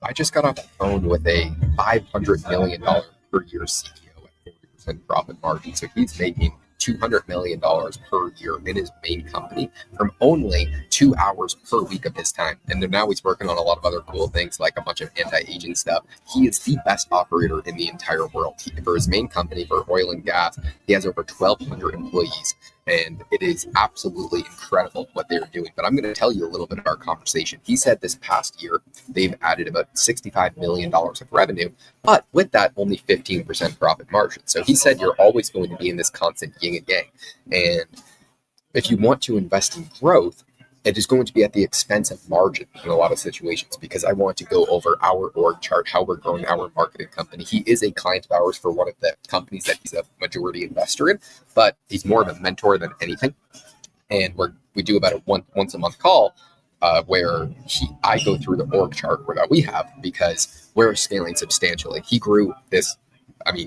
I just got off the phone with a $500 million per year CEO at 40% profit margin. So he's making $200 million per year in his main company from only 2 hours per week of his time. And then now he's working on a lot of other cool things like a bunch of anti-aging stuff. He is the best operator in the entire world. For his main company, for oil and gas, he has over 1,200 employees. And it is absolutely incredible what they're doing. But I'm going to tell you a little bit of our conversation. He said this past year, they've added about $65 million of revenue, but with that, only 15% profit margin. So he said you're always going to be in this constant yin and yang. And if you want to invest in growth, it is going to be at the expense of margin in a lot of situations, because I want to go over our org chart, how we're growing our marketing company. He is a client of ours for one of the companies that he's a majority investor in, but he's more of a mentor than anything. And we do about a once a month call where I go through the org chart that we have, because we're scaling substantially. He grew this,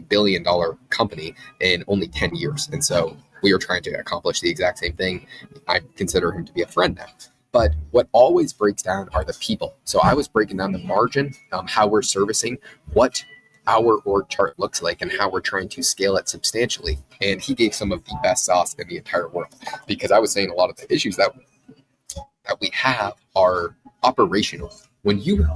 billion-dollar company in only 10 years. And so we are trying to accomplish the exact same thing. I consider him to be a friend now. But what always breaks down are the people. So I was breaking down the margin, how we're servicing, what our org chart looks like, and how we're trying to scale it substantially. And he gave some of the best sauce in the entire world, because I was saying a lot of the issues that we have are operational. When you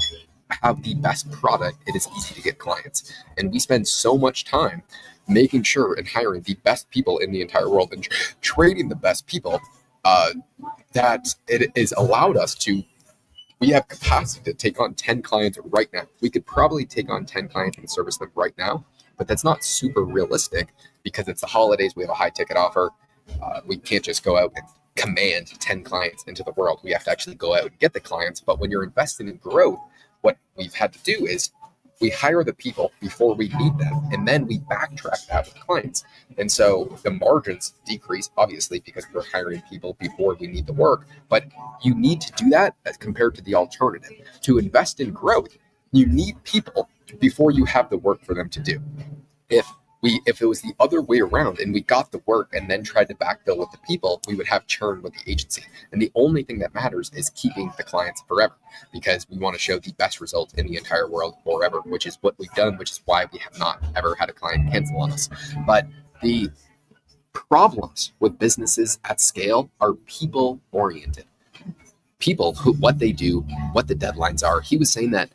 have the best product, it is easy to get clients. And we spend so much time making sure and hiring the best people in the entire world and training the best people that it is allowed us to, we have capacity to take on 10 clients right now. We could probably take on 10 clients and service them right now, but that's not super realistic because it's the holidays. We have a high ticket offer. We can't just go out and command 10 clients into the world. We have to actually go out and get the clients. But when you're investing in growth, what we've had to do is we hire the people before we need them, and then we backtrack that with clients. And so the margins decrease, obviously, because we're hiring people before we need the work. But you need to do that as compared to the alternative. To invest in growth, you need people before you have the work for them to do. If it was the other way around and we got the work and then tried to backfill with the people, we would have churn with the agency. And the only thing that matters is keeping the clients forever, because we want to show the best results in the entire world forever, which is what we've done, which is why we have not ever had a client cancel on us. But the problems with businesses at scale are people oriented. People who, what they do, what the deadlines are. He was saying that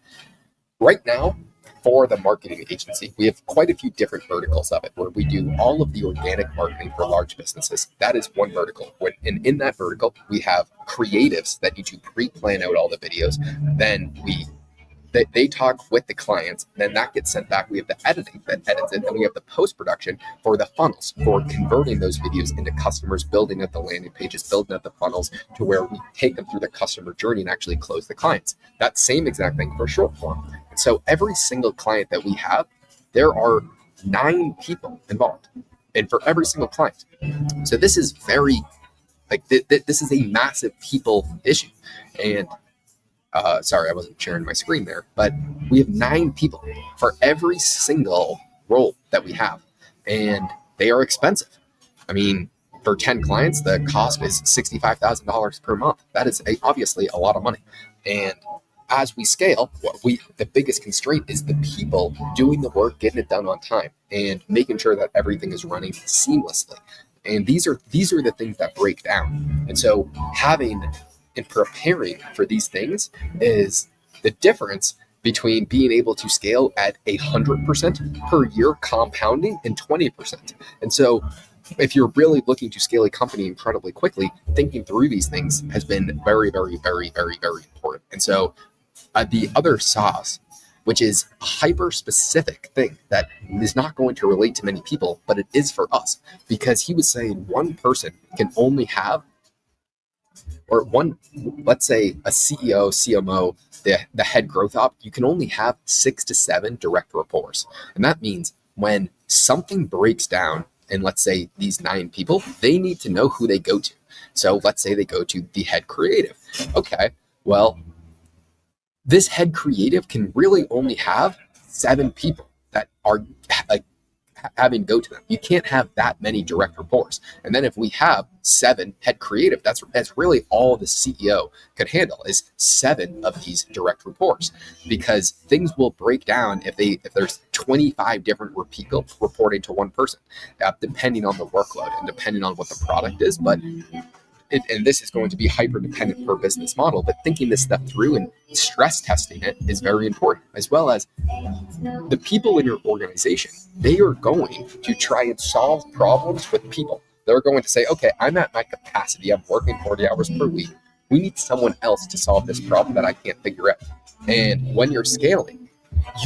right now, for the marketing agency, we have quite a few different verticals of it, where we do all of the organic marketing for large businesses. That is one vertical. And in that vertical, we have creatives that need to pre-plan out all the videos. Then they talk with the clients, then that gets sent back. We have the editing that edits it, and we have the post-production for the funnels, for converting those videos into customers, building up the landing pages, building up the funnels to where we take them through the customer journey and actually close the clients. That same exact thing for short form. And so every single client that we have, there are 9 people involved, and for every single client. So this is very, this is a massive people issue. And sorry, I wasn't sharing my screen there, but we have 9 people for every single role that we have, and they are expensive. For 10 clients, the cost is $65,000 per month. That is obviously a lot of money. And as we scale, the biggest constraint is the people doing the work, getting it done on time, and making sure that everything is running seamlessly. And these are the things that break down. And so having and preparing for these things is the difference between being able to scale at 100% per year compounding and 20%. And so if you're really looking to scale a company incredibly quickly, thinking through these things has been very, very, very, very, very important. And so the other sauce, which is a hyper-specific thing that is not going to relate to many people, but it is for us, because he was saying one person can only have, or let's say a CEO, CMO, the head growth op, you can only have 6 to 7 direct reports. And that means when something breaks down, and let's say these 9 people, they need to know who they go to. So let's say they go to the head creative. Okay, well, this head creative can really only have 7 people that are having go to them. You can't have that many direct reports. And then if we have 7 head creative, that's really all the CEO could handle is 7 of these direct reports, because things will break down if there's 25 different people reporting to one person, depending on the workload and depending on what the product is. But and this is going to be hyper dependent per business model, but thinking this stuff through and stress testing it is very important, as well as the people in your organization. They are going to try and solve problems with people. They're going to say, okay, I'm at my capacity. I'm working 40 hours per week. We need someone else to solve this problem that I can't figure out. And when you're scaling,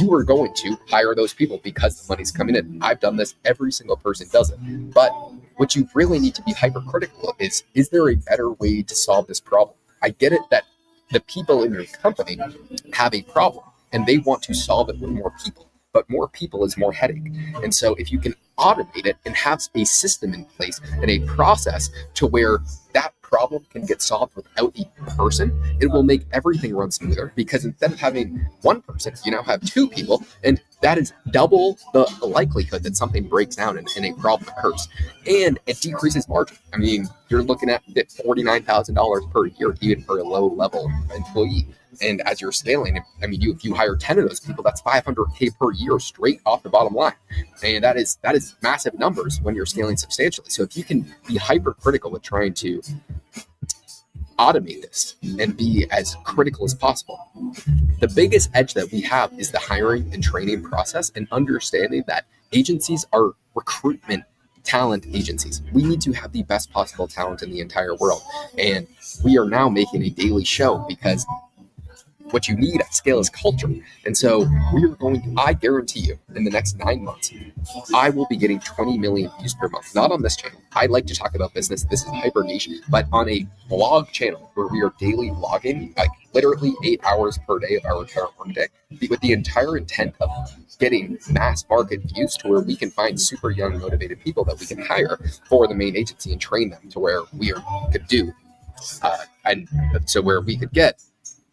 you are going to hire those people because the money's coming in. I've done this. Every single person does it. But what you really need to be hypercritical of is there a better way to solve this problem? I get it that the people in your company have a problem and they want to solve it with more people, but more people is more headache. And so if you can automate it and have a system in place and a process to where that problem can get solved without a person, it will make everything run smoother, because instead of having one person, you now have 2 people, and that is double the likelihood that something breaks down and a problem occurs. And it decreases margin. I mean, you're looking at $49,000 per year, even for a low-level employee. And as you're scaling, I mean, if you hire 10 of those people, that's $500K per year straight off the bottom line. And that is massive numbers when you're scaling substantially. So if you can be hypercritical with trying to automate this and be as critical as possible. The biggest edge that we have is the hiring and training process, and understanding that agencies are recruitment talent agencies. We need to have the best possible talent in the entire world. And we are now making a daily show, because what you need at scale is culture. And so I guarantee you, in the next 9 months, I will be getting 20 million views per month. Not on this channel. I like to talk about business. This is hyper niche, but on a blog channel where we are daily vlogging, like literally 8 hours per day of our entire workday, with the entire intent of getting mass market views to where we can find super young, motivated people that we can hire for the main agency and train them to where could do. And so where we could get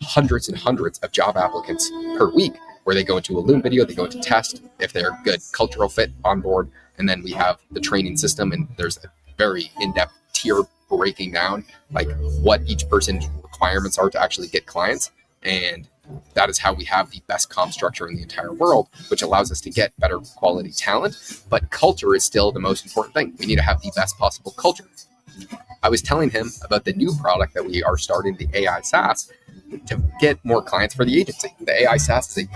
hundreds and hundreds of job applicants per week, where they go into a Loom video, they go into test, if they're good cultural fit on board, and then we have the training system, and there's a very in-depth tier breaking down like what each person's requirements are to actually get clients. And that is how we have the best comp structure in the entire world, which allows us to get better quality talent. But culture is still the most important thing. We need to have the best possible culture. I was telling him about the new product that we are starting, the AI SaaS, to get more clients for the agency. The AI SaaS is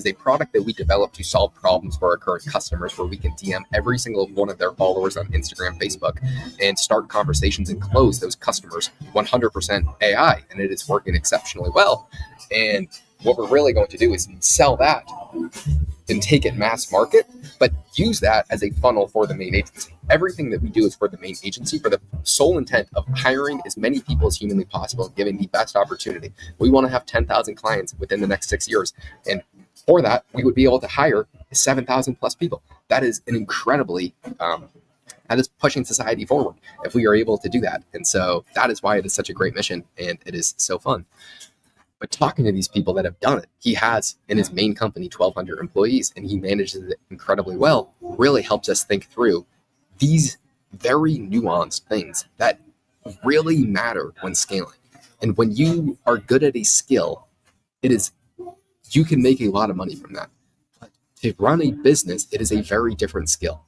a product that we developed to solve problems for our current customers, where we can DM every single one of their followers on Instagram, Facebook, and start conversations and close those customers 100% AI. And it is working exceptionally well. And what we're really going to do is sell that and take it mass market, but use that as a funnel for the main agency. Everything that we do is for the main agency, for the sole intent of hiring as many people as humanly possible and giving the best opportunity. We want to have 10,000 clients within the next 6 years. And for that, we would be able to hire 7,000 plus people. That is an incredibly, that is pushing society forward if we are able to do that. And so that is why it is such a great mission, and it is so fun. But talking to these people that have done it, he has in his main company 1,200 employees, and he manages it incredibly well, really helps us think through these very nuanced things that really matter when scaling. And when you are good at a skill, you can make a lot of money from that. But to run a business, it is a very different skill.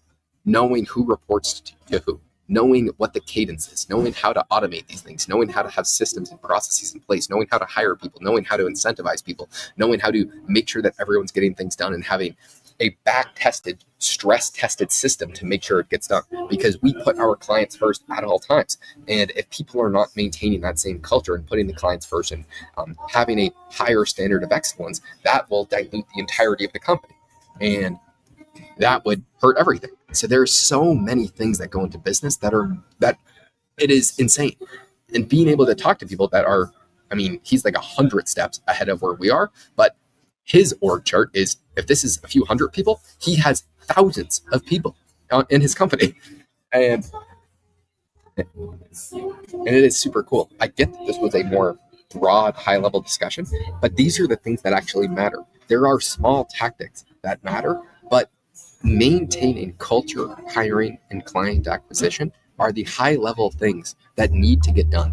Knowing who reports to who, knowing what the cadence is, knowing how to automate these things, knowing how to have systems and processes in place, knowing how to hire people, knowing how to incentivize people, knowing how to make sure that everyone's getting things done, and having a back-tested, stress-tested system to make sure it gets done. Because we put our clients first at all times. And if people are not maintaining that same culture and putting the clients first and having a higher standard of excellence, that will dilute the entirety of the company. And that would hurt everything. So there's so many things that go into business that it is insane. And being able to talk to people that are, I mean, he's like 100 steps ahead of where we are, but his org chart is, if this is a few hundred people, he has thousands of people in his company. And it is super cool. I get that this was a more broad, high-level discussion, but these are the things that actually matter. There are small tactics that matter, but maintaining culture, hiring, and client acquisition are the high level things that need to get done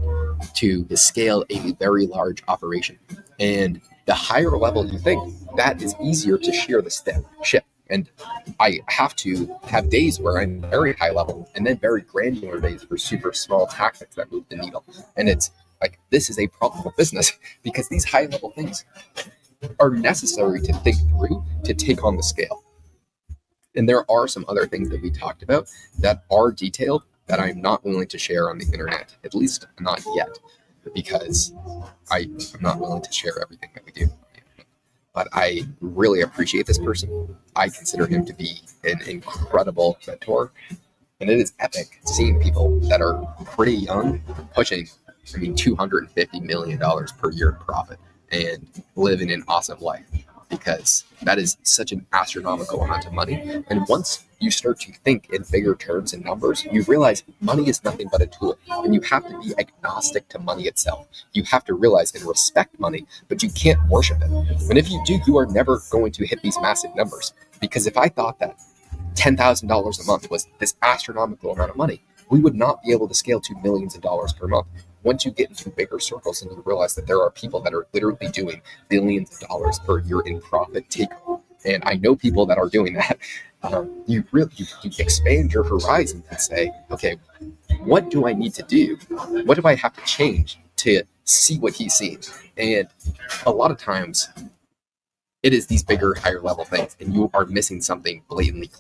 to scale a very large operation. And the higher level you think, that is easier to shear the ship. And I have to have days where I'm very high level and then very granular days for super small tactics that move the needle. And it's like, this is a profitable business because these high level things are necessary to think through to take on the scale. And there are some other things that we talked about that are detailed that I'm not willing to share on the internet, at least not yet, because I'm not willing to share everything that we do. But I really appreciate this person. I consider him to be an incredible mentor. And it is epic seeing people that are pretty young pushing, $250 million per year in profit and living an awesome life, because that is such an astronomical amount of money. And once you start to think in bigger terms and numbers, you realize money is nothing but a tool, and you have to be agnostic to money itself. You have to realize and respect money, but you can't worship it. And if you do, you are never going to hit these massive numbers. Because if I thought that $10,000 a month was this astronomical amount of money, we would not be able to scale to millions of dollars per month. Once you get into bigger circles and you realize that there are people that are literally doing billions of dollars per year in profit take home, and I know people that are doing that, you expand your horizons and say, okay, what do I need to do? What do I have to change to see what he's seeing? And a lot of times it is these bigger, higher level things, and you are missing something blatantly clear.